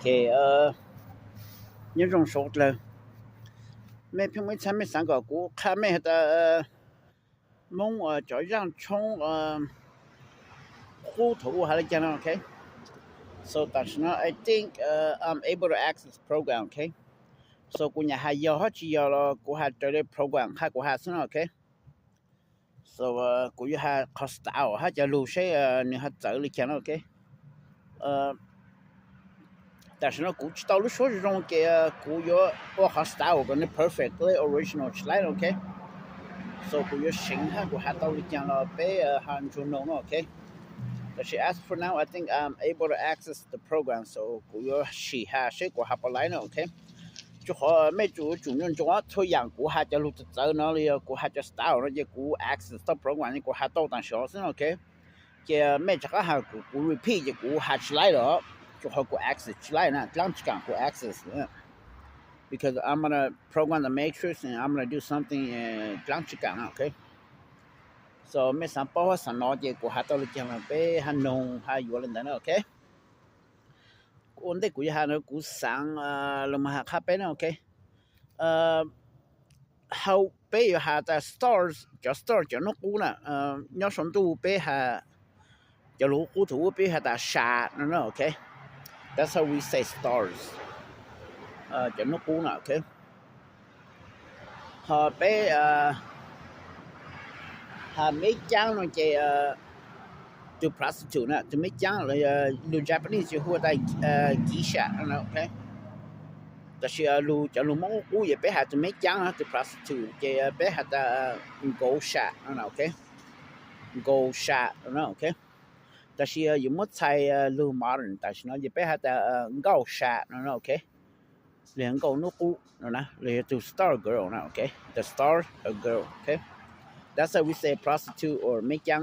thì những trong số là mấy phim mấy xem mấy sáng cái cú khai mấy ta mong cho rằng trong khu thủ hay là cái nào okay. So that's not I think I'm able to access program okay. So cú nhà hay giờ hết chỉ giờ là cú hay chơi program hay cú hay xong okay. So cú giờ hay cost out hay giờ lưu sẽ nếu hay chơi cái nào okay.但是呢，估计到了说这种给古有我好 style 跟你 perfectly original 起来了 ，OK。所以古有新哈古还到了讲了被汉中弄了 ，OK。但是 as for now, I think I'm able to access the program. So 古有喜哈谁古还不来呢 ，OK。就和每主任中啊，推养古还在路子走那里，古还在 style 那些古 access 到 program 古还到当小生 ，OK。这每这个还古 repeat 古还起来了。就好过 access 起来呢，这样子讲过 access because I'm gonna program the matrix and I'm gonna do something 这样子讲 okay so 没上包上脑结果还到了讲了被还弄还有了的呢 okay 我得估计还能估上了嘛还被呢 okay 后背还在 stars 叫 star 叫那估呢要上度背还叫路糊涂背还在沙呢 okay That's how we say stars. Cho nó cũ nào, okay. Họ bé họ mấy trang nó chỉ to prostitute nè, to mấy trang là lu Japanese họ tại geisha, okay. Đó là lu cho lu mong cũ vậy bé họ to mấy trang to prostitute, chỉ bé họ ta geisha, okay. Geisha, okay. 但是有么菜路 modern， 但是呢也别还得高沙那 OK， 两个那股那来就 star girl 那 OK，the star a girl OK，that's how we say prostitute or 咩讲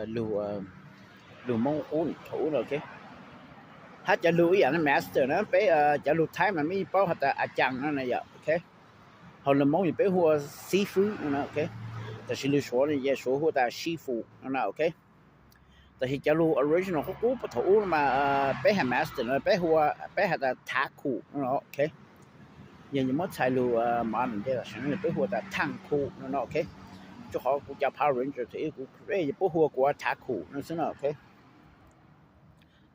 路蒙古土 OK， 他จะ路อย่างนั้น master นะไปจะ路ไทยมันมีเป้าแต่อาจารย์นั่นน่ะอย่า OK เขาเลยมองอยู่ไปหัว seafood นั่นนะ OK แต่是路说呢也说หัวแต่ seafood นั่นนะ OKแต่ที่จะรู้ original เขากู้ปะถูมาไปหา master นะไปหัวไปหาแต่ทักคู่นั่นโอเคยังยังไม่ใช่รู้มันเดียวฉะนั้นไปหัวแต่ทั้งคู่นั่นโอเคเจ้าของกูจะ Power Ranger ที่กูเรียกไปหัวกูทักคู่นั่นสินะโอเค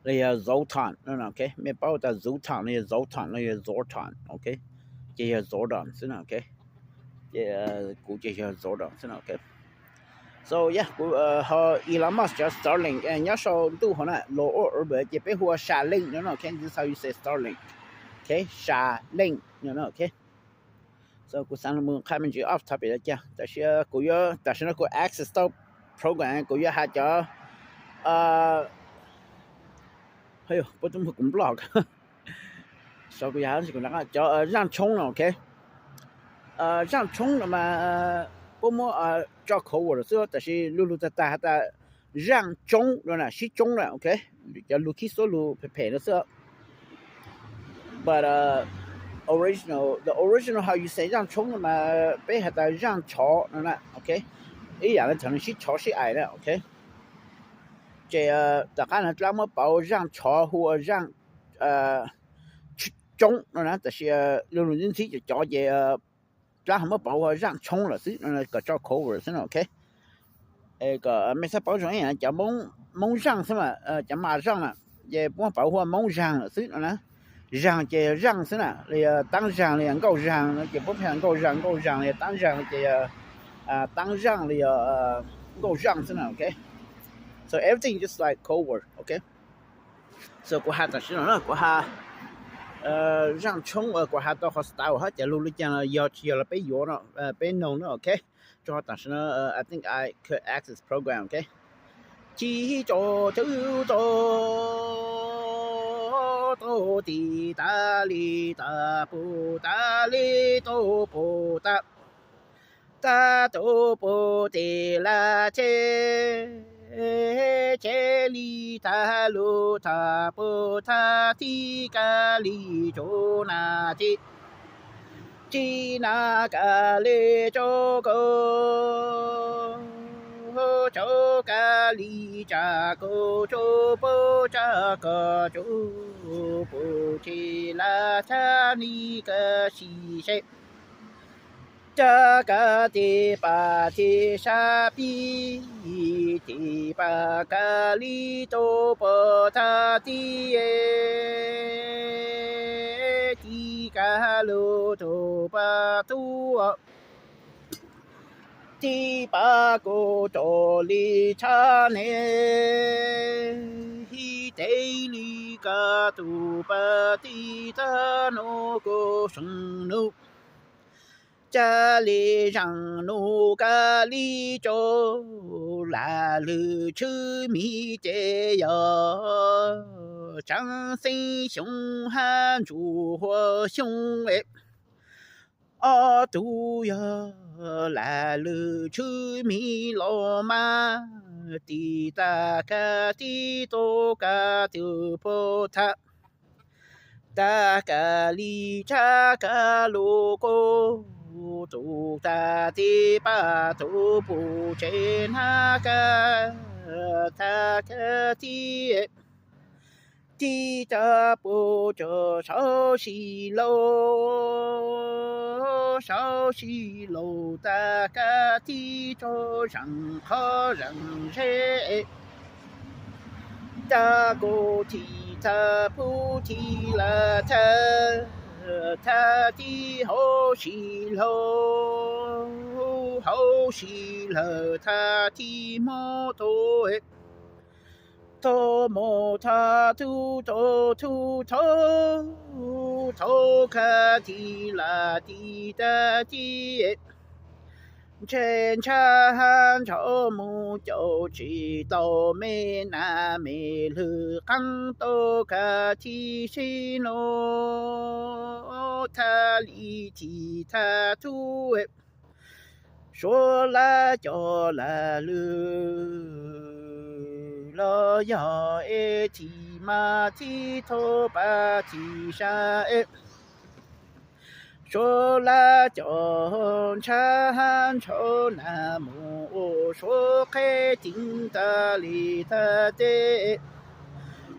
เลย Zoltan นั่นโอเคไม่เป้าแต่ Zoltan เลย Zoltan เลย Zortan โอเคจะ Zordan สินะโอเคจะกูจะ Zordan สินะโอเคSo yeah, Elon Musk just Starlink, and you show do hona low or but you pay who Starlink, okay, this is how you say Starlink, okay, Starlink, okay. So ku sang mu khai mình chỉ off topic đó chứ, tại sao ku yo, tại sao nó ku access to program ku yo ha cho, hay bữa chúng cũng blog, so ku yo cũng đang cho rang chung okay, rang chung mà不么照口我的时候，但是路路在打他让中了呢，是中了 ，OK， 叫路去说路陪的时候 ，but the original how you say 让冲了嘛，被他的让潮了呢 ，OK， 一样的可能是潮是矮的 ，OK， 这大家呢专门包让潮或让中了呢，但是路路人体就叫这。让他们把我让冲了，是那个叫口味是 OK， 那个没啥包装呀，叫蒙让是嘛，叫马上了，也不把我蒙让了，是那让这让是呢，那个当让的够让，也不偏够让的，当让这当让的够让是呢 OK，so everything just like code word，OK，so 我还在是呢，我还。让冲过下到 hostile 哈，假如你讲了要了被摇了被弄了 OK， 就好，但是呢I think I could access program OK， chỉ cho chữ cho tô ti ta li ta pu ta li tô pu ta tô pu ti la che chế li ta lu ta pu ta ti ca li cho na chi na ca li cho cô cho ca li cha cô cho pu จะกะจูปูทีลาชานีกะชีเชจะกะติปาติชาปีติปากะลิโตปทาติเอติกะโลโตปะตุติปะโกโตลิชาเนหิเตลิกะตุปะติตาโนโกสังโนจาลิจังโนกะลิโจลาลือชื่อมีเจยอจังสิชงฮันจูหัวชงเออตุยาลาลือชื่อมีโลมาติตากะติโตกะตุโพทะตากะลิจากะโลโกตุตาติปะตุปูเชนากะทากะติติตาปูโจชาชิโลชาชิโลตากะติโจสังขะรังเชตาโกทิตาปูทิลาทะทาติโหชิโลโหชิโลทาติโมโตเอโตโมทาตุโตทุโตโตคาติลาติตาติเชนชาฮันโชมูโจชิโตเมนาเมลือคังโตคาทิชิโนทาลิทิทาทุเอชัวลาจอลาลือลอยาเอทิมาทิโทปาทิชาเอชัวลาจอนชาฮันโชนาโมชัวเคติงตาลิทาเต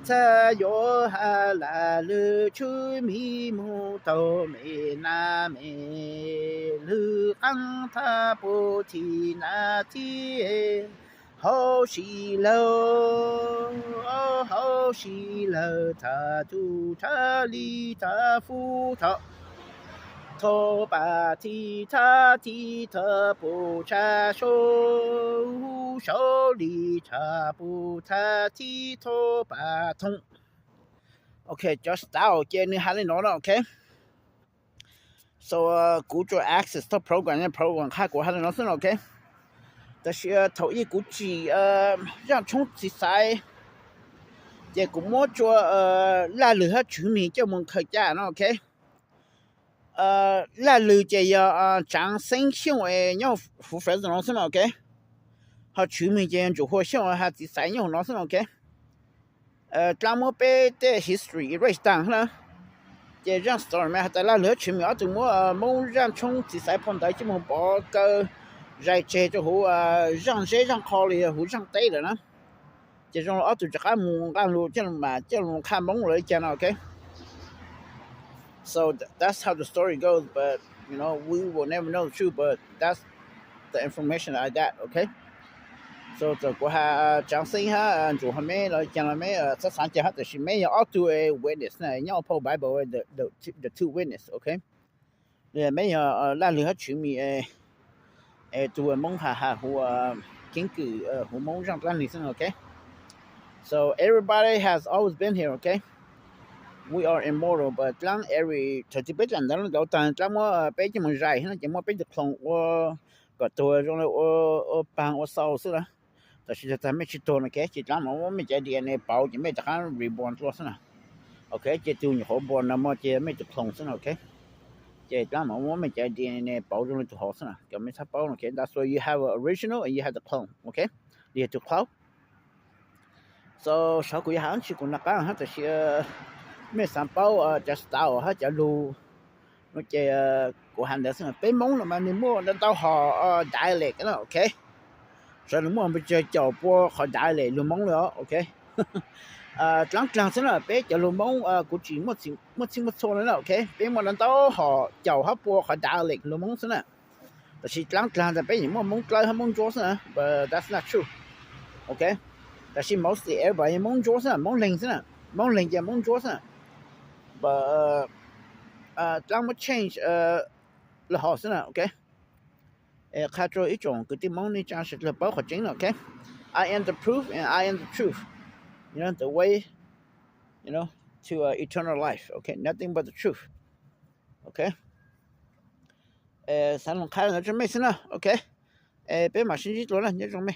ซาโยฮาลาลือชุมีมูโตเมนาเมลือคังทาปุทินาทิโฮชิโลโฮชิโลทาตุทาลิทาฟูทาโทปาทิทาทิทาปุชาโชโชลิชาปุทาทิโทปาทง Okay, just style again how they know that, okay? So Google Access to program ค่ากู how they know that, okay? 但是头一估计让从这赛这个么做拉了哈全面叫门客家呢 OK 拉了这要掌声响诶要付费的老师 OK 好全面这样就好像哈这赛用老师 OK 咱们被的 history erase down 了这让 story 嘛在拉了全面就么让从这赛碰到这么报告在这就好让谁让考虑互相对了呢这种就这个门干路这种嘛这种看门来讲 OK so that's how the story goes but you know we will never know the truth but that's the information I got okay so 这个哈讲声哈就后面来讲了没这三节哈就是没有 auto a witness 呢要破 Bible the two witness okay 也没有那里和全面ตัวมงหาหัวกิ้งกือหัวมงจังตั้งนี่ซึ่ง okay so everybody has always been here okay we are immortal but ตั้ง every ถ้าจะเป็นตั้งเราตั้งว่าเป็นจะมันใจนะจะว่าเป็นจะคลองว่าก็ตัวตรงนั้นปางว่าเศร้าซึ่งนะแต่จะทำไม่ชิดตัวนะแกจะตั้งว่าไม่จะ DNA เป่าจะไม่จะการ reborn ตัวซึ่งนะ okay จะตัวอยู่หัวบอลนะมันจะไม่จะคลองซึ่ง okay这咱们我们这 DNA 包装的就好是呢，根本它包了 ，OK。That's why you have an original and you have the clone, OK？ 你要做 clone。So 小鬼行去过那干哈这些没上包这style哈这路，我这过行的是被蒙了嘛，你摸那到好dialect 了 ，OK？ 所以你摸不这脚波好 dialect 就蒙了 ，OK？ lang sana pe jalu mong ku chi mo sing mo so na okay pe mo nan to ho jiao ha po ha da lek lu mong sana but she lang da pe mo mong klai ha mong jo sana but that's not true okay that she mostly everybody mong jo sana mong ling ja mong jo sana but lang mo change le ho sana okay 看作一种个地方的讲是了包括真了 okay I am the proof and I am the truth you know the way you know to eternal life okay nothing but the truth okay 三龙开了准备是呢 okay 别马星期多了你准备